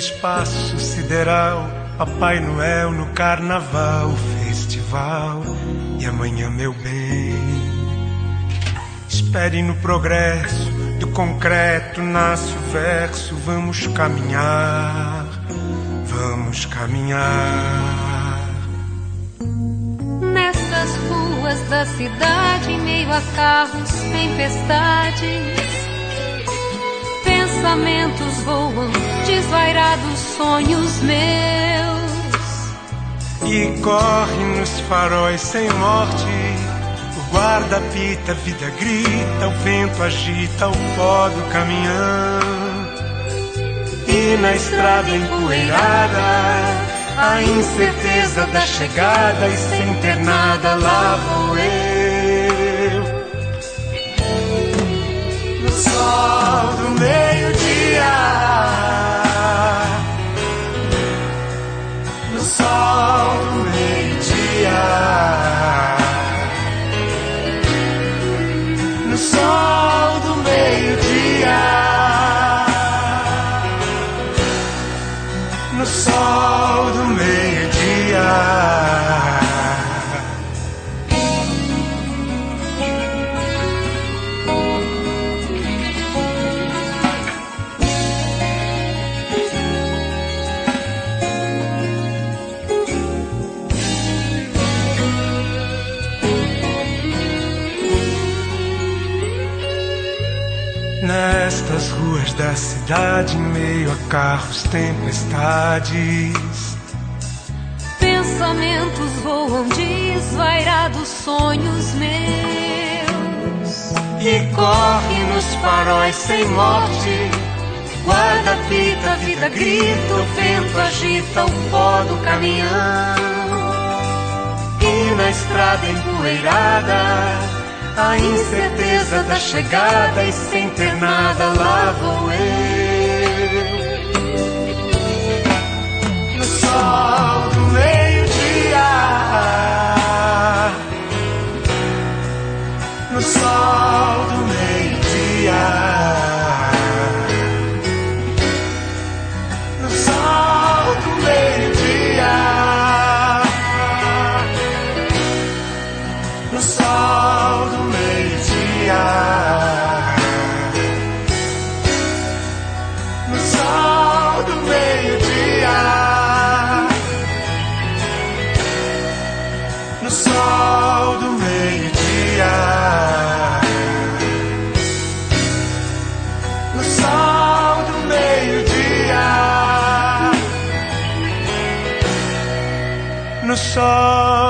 espaço sideral, Papai Noel no carnaval, festival. E amanhã, meu bem, espere no progresso do concreto, nasce o verso. Vamos caminhar, vamos caminhar. Nestas ruas da cidade, em meio a carros, tempestades, pensamentos voam, desvairados sonhos meus. E corre nos faróis sem morte, o guarda apita, a vida grita, o vento agita o pó do caminhão. E na estrada empoeirada, a incerteza da chegada, e sem ter nada lá vou eu. No sol do meio-dia, no sol do meio-dia, no sol do meio-dia, no sol do meio-dia. Nestas ruas da cidade, em meio a carros, tempestades, pensamentos voam, desvairados sonhos meus. e corre nos faróis sem morte, guarda apita, a vida grita, o vento agita o pó do caminhão. E na estrada empoeirada, a incerteza da chegada, e sem ter nada lá vou eu. No sol do meio-dia, no sol do meio-dia, no sol do meio-dia, no sol do meio-dia, no sol do meio-dia, no sol do meio-dia, no sol do meio-dia, no sol